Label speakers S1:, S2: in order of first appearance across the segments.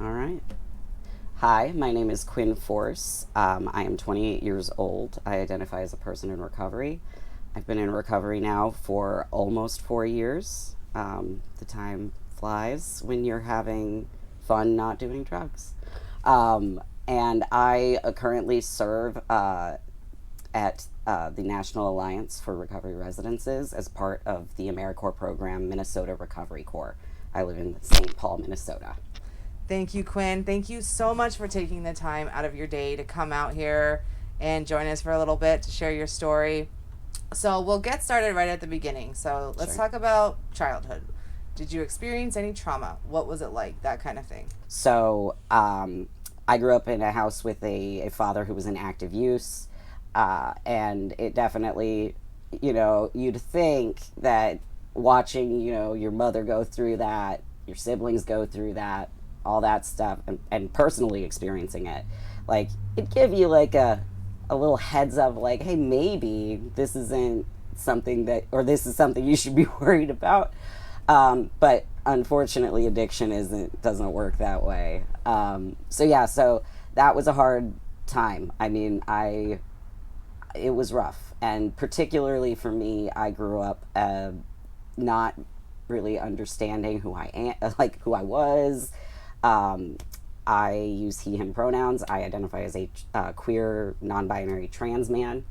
S1: All right. Hi, my name is Quinn Force. I am 28 years old. I identify as a person in recovery. I've been in recovery now for almost 4 years. The time flies when you're having fun not doing drugs. And I currently serve at the National Alliance for Recovery Residences as part of the AmeriCorps program, Minnesota Recovery Corps. I live in St. Paul, Minnesota.
S2: Thank you, Quinn. Thank you so much for taking the time out of your day to come out here and join us for a little bit to share your story. So, we'll get started right at the beginning. So, let's
S1: Sure.
S2: talk about childhood. Did you experience any trauma? What was it like? That kind of thing.
S1: So I grew up in a house with a father who was in active use, and it definitely, you'd think that watching, your mother go through that, your siblings go through that, all that stuff, and personally experiencing it, like it'd give you like a little heads up, like, hey, maybe this isn't something that, or this is something you should be worried about. But unfortunately, addiction doesn't work that way. So that was a hard time. I mean, I it was rough, and particularly for me, I grew up not really understanding who I am, like who I was. Um, I use he/him pronouns. I identify as a queer, non-binary trans man,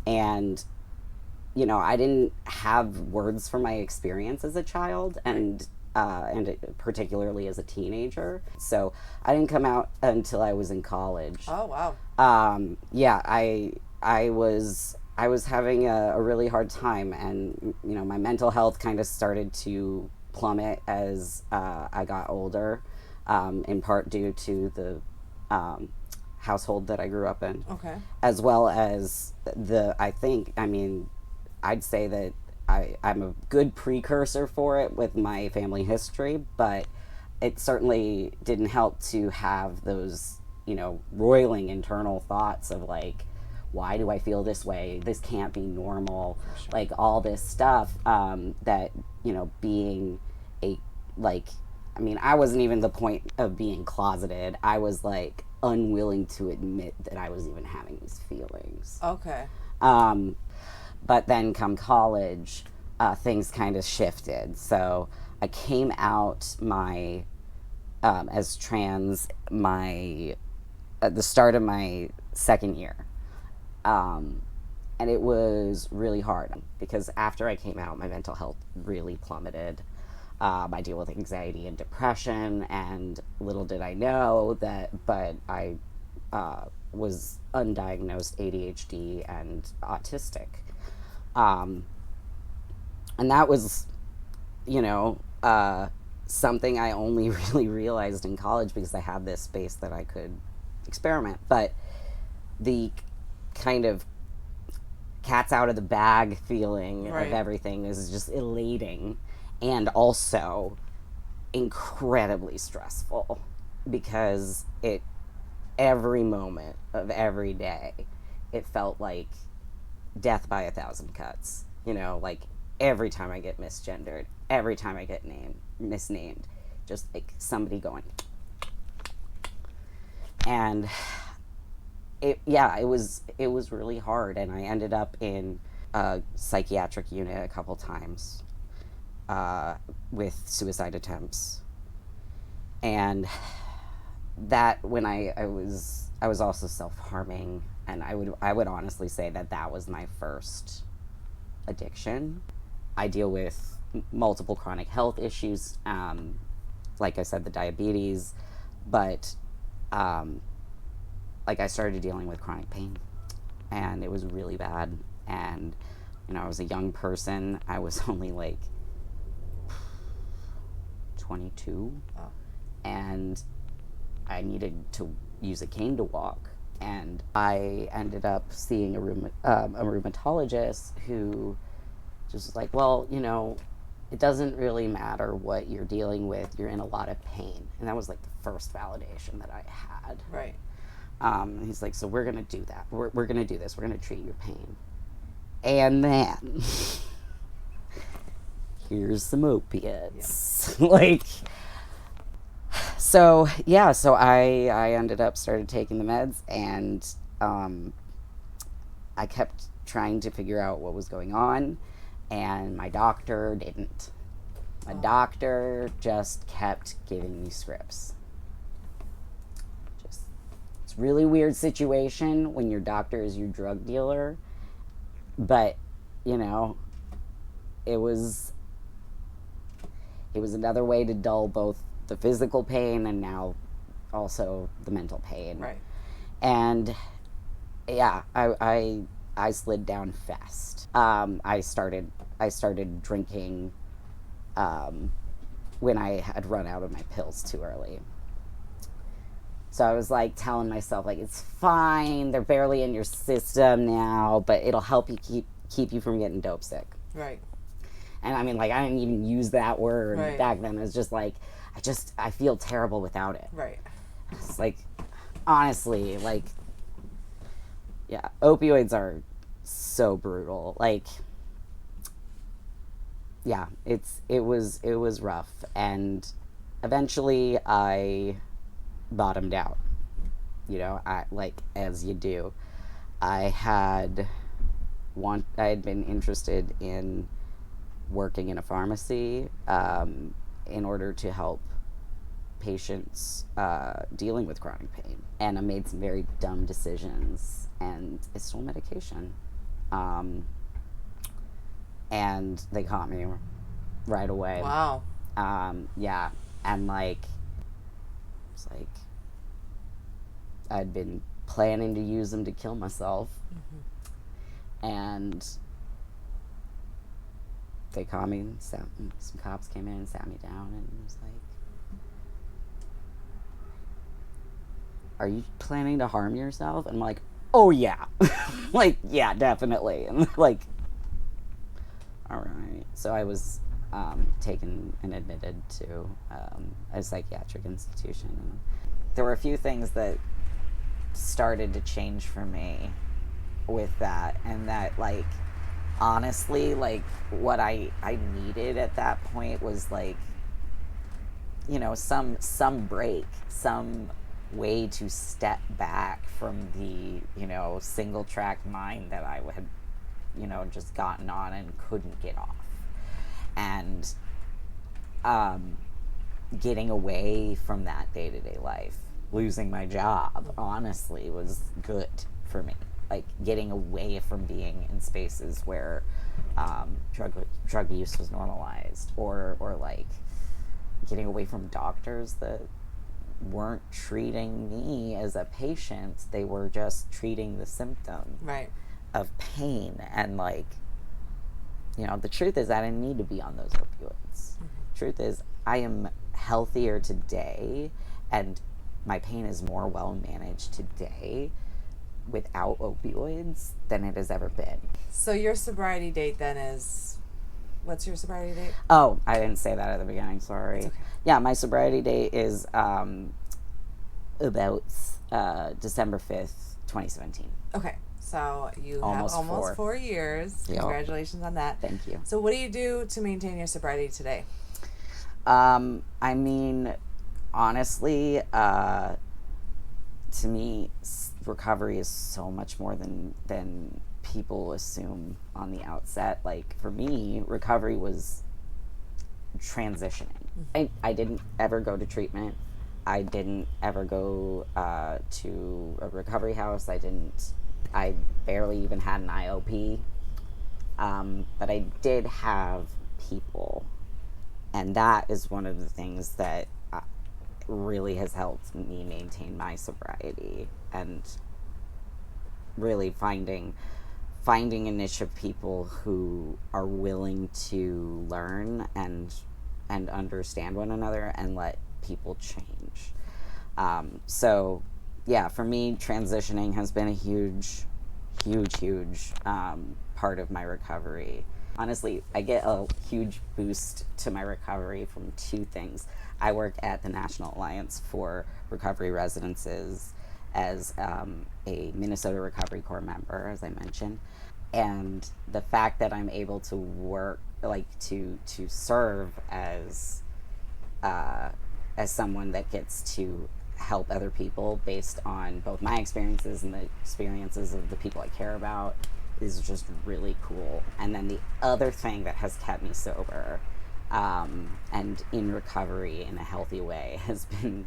S1: and I didn't have words for my experience as a child, and particularly as a teenager. So I didn't come out until I was in college.
S2: Oh, wow.
S1: Yeah, I was having a really hard time, and my mental health kind of started to plummet as I got older, in part due to the household that I grew up in,
S2: Okay.
S1: as well as I'd say that I'm a good precursor for it with my family history, but it certainly didn't help to have those, roiling internal thoughts of like, why do I feel this way? This can't be normal.
S2: Sure.
S1: Like all this stuff, that, being a, like, I mean, I wasn't even the point of being closeted. I was like unwilling to admit that I was even having these feelings.
S2: Okay.
S1: Um, but then come college, things kind of shifted. So I came out my as trans my at the start of my second year, um, and it was really hard because after I came out, my mental health really plummeted. I deal with anxiety and depression, and little did I know that, but I was undiagnosed ADHD and autistic. Um, and that was, you know, uh, something I only really realized in college because I had this space that I could experiment. But the kind of cat's out of the bag feeling
S2: Right.
S1: of everything is just elating and also incredibly stressful because every moment of every day it felt like death by a thousand cuts. Like every time I get misgendered, every time I get misnamed, just like somebody going, and it was really hard, and I ended up in a psychiatric unit a couple times, with suicide attempts, and that when I was also self harming, and I would honestly say that was my first addiction. I deal with multiple chronic health issues, like I said, the diabetes, but um, like I started dealing with chronic pain, and it was really bad. And I was a young person. I was only like 22,
S2: Oh.
S1: and I needed to use a cane to walk. And I ended up seeing a rheumatologist who just was like, well, it doesn't really matter what you're dealing with. You're in a lot of pain. And that was like the first validation that I had.
S2: Right.
S1: He's like, so we're going to do that. We're going to do this. We're going to treat your pain. And then here's some opiates. Like, So I ended up started taking the meds, and I kept trying to figure out what was going on, and my doctor didn't. My doctor just kept giving me scripts. Just, it's a really weird situation when your doctor is your drug dealer, but you know, it was another way to dull both the physical pain and now also the mental pain.
S2: Right.
S1: And yeah, I slid down fast. I started drinking when I had run out of my pills too early. So I was like telling myself, like, it's fine, they're barely in your system now, but it'll help you keep you from getting dope sick.
S2: Right.
S1: And I mean, like, I didn't even use that word
S2: Right.
S1: back then. It was just like, I feel terrible without it.
S2: Right.
S1: It's like, honestly, like, yeah, opioids are so brutal. Like, yeah, it was rough, and eventually I bottomed out. You know, as you do. I had been interested in working in a pharmacy in order to help patients dealing with chronic pain, and I made some very dumb decisions, and I stole medication, and they caught me right away.
S2: Wow.
S1: Yeah, and like, it's like I'd been planning to use them to kill myself, and they caught me. Some cops came in and sat me down and was like, "Are you planning to harm yourself?" And I'm like, "Oh yeah," like, yeah, definitely. And like, all right. So I was taken and admitted to a psychiatric institution. And there were a few things that started to change for me with that, and that, like, honestly, like, what I needed at that point was, like, you know, some break, some way to step back from the, you know, single track mind that I had, you know, just gotten on and couldn't get off. And getting away from that day-to-day life, losing my job, honestly, was good for me. Like, getting away from being in spaces where drug use was normalized, or like getting away from doctors that weren't treating me as a patient. They were just treating the symptom
S2: Right.
S1: of pain. And, like, you know, the truth is I didn't need to be on those opioids. Truth is I am healthier today, and my pain is more well managed today without opioids than it has ever been.
S2: So your sobriety date then is, what's your sobriety date?
S1: Oh, I didn't say that at the beginning, sorry.
S2: It's okay.
S1: Yeah, my sobriety date is about December 5th, 2017.
S2: Okay. So you
S1: Almost
S2: have almost
S1: 4.
S2: 4 years.
S1: Yep.
S2: Congratulations on that.
S1: Thank you.
S2: So what do you do to maintain your sobriety today?
S1: I mean, honestly, to me, recovery is so much more than people assume on the outset. Like, for me, recovery was transitioning. I didn't ever go to treatment. I didn't ever go to a recovery house. I barely even had an IOP. But I did have people. And that is one of the things that really has helped me maintain my sobriety, and really finding a niche of people who are willing to learn and understand one another and let people change. So yeah, for me, transitioning has been a huge part of my recovery. Honestly, I get a huge boost to my recovery from 2 things. I work at the National Alliance for Recovery Residences as a Minnesota Recovery Corps member, as I mentioned. And the fact that I'm able to work, like, to serve as as someone that gets to help other people based on both my experiences and the experiences of the people I care about is just really cool. And then the other thing that has kept me sober and in recovery in a healthy way has been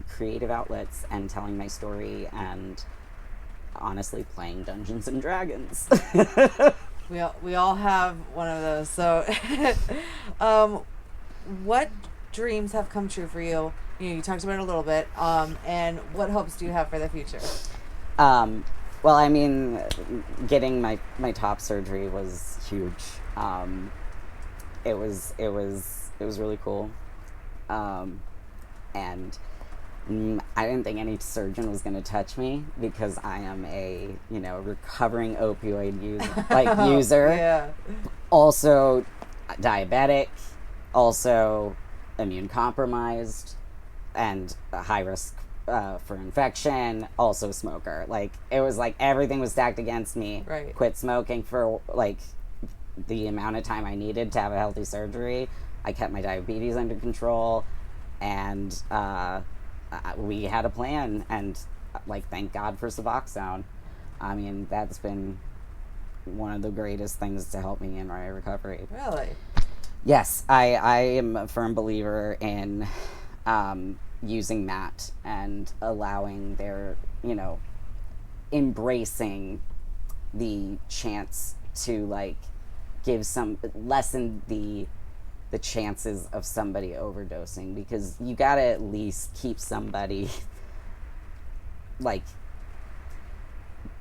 S1: creative outlets and telling my story and honestly playing Dungeons and Dragons.
S2: We all have one of those. So, what dreams have come true for you? You talked about it a little bit. And what hopes do you have for the future?
S1: Well, I mean, getting my top surgery was huge. It was really cool. And I didn't think any surgeon was going to touch me because I am a, recovering opioid user.
S2: Yeah.
S1: Also diabetic, also immune compromised, and a high risk for infection, also smoker. Like, it was like everything was stacked against me.
S2: Right.
S1: Quit smoking for like the amount of time I needed to have a healthy surgery. I kept my diabetes under control, and we had a plan, and thank God for Suboxone. I mean, that's been one of the greatest things to help me in my recovery.
S2: Really?
S1: Yes, I am a firm believer in using that and allowing their, embracing the chance to lessen the chances of somebody overdosing, because you gotta at least keep somebody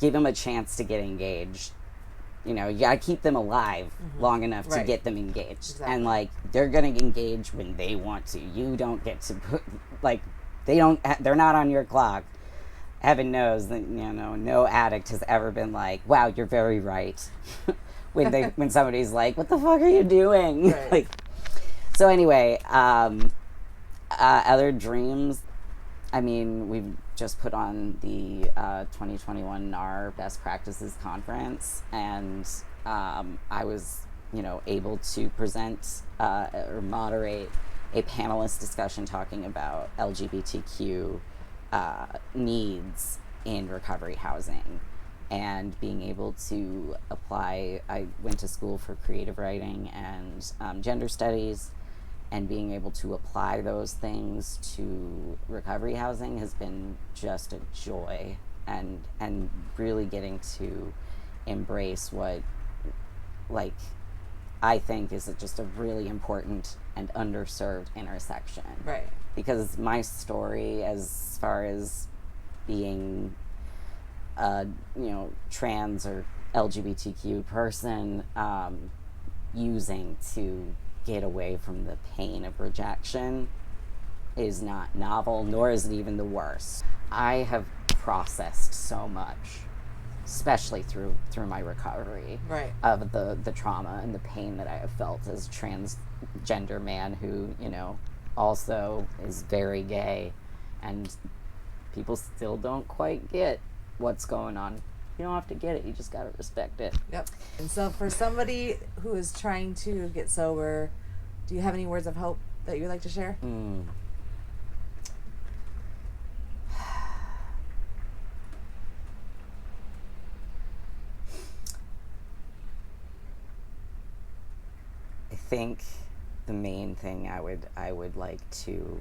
S1: give them a chance to get engaged. You gotta keep them alive long enough to get them engaged.
S2: Exactly.
S1: And they're gonna engage when they want to. You don't get to put they're not on your clock. Heaven knows that no addict has ever been like, wow, you're very right. when somebody's like, what the fuck are you doing?
S2: Right.
S1: So anyway, other dreams. I mean, we've just put on the 2021 NAR Best Practices Conference, and I was, able to present or moderate a panelist discussion talking about LGBTQ needs in recovery housing. And being able to apply, I went to school for creative writing and gender studies, and being able to apply those things to recovery housing has been just a joy, and really getting to embrace what I think is just a really important and underserved intersection.
S2: Right.
S1: Because my story, as far as being trans or LGBTQ person, using to get away from the pain of rejection, is not novel, nor is it even the worst. I have processed so much, especially through my recovery,
S2: right,
S1: of the trauma and the pain that I have felt as a transgender man who, also is very gay, and people still don't quite get what's going on. You don't have to get it, you just gotta respect it.
S2: Yep. And so for somebody who is trying to get sober, do you have any words of hope that you'd like to share?
S1: I think the main thing I would like to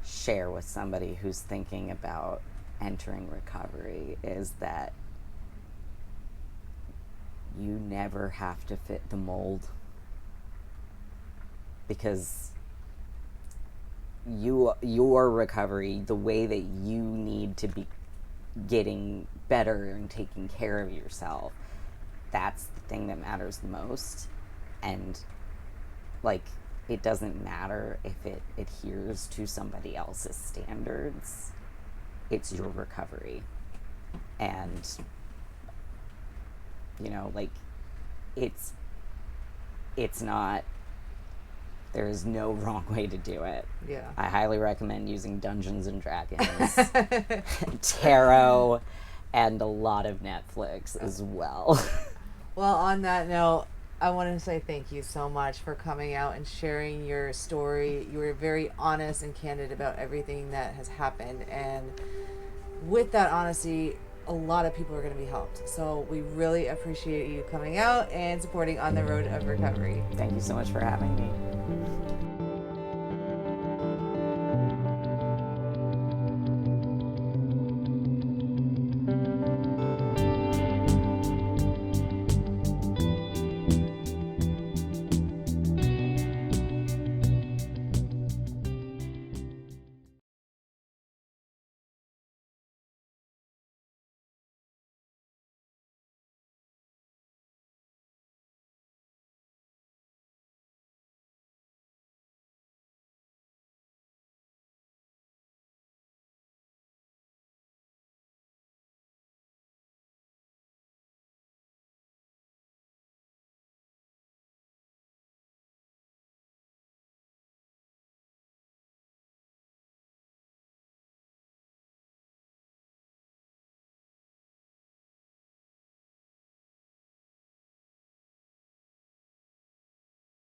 S1: share with somebody who's thinking about entering recovery is that you never have to fit the mold, because your recovery, the way that you need to be getting better and taking care of yourself, that's the thing that matters the most. And it doesn't matter if it adheres to somebody else's standards. It's your recovery. And it's not, there is no wrong way to do it.
S2: Yeah.
S1: I highly recommend using Dungeons and Dragons, tarot, and a lot of Netflix as well.
S2: Well, on that note, I want to say thank you so much for coming out and sharing your story. You were very honest and candid about everything that has happened. And with that honesty, a lot of people are going to be helped. So we really appreciate you coming out and supporting On the Road of Recovery.
S1: Thank you so much for having me.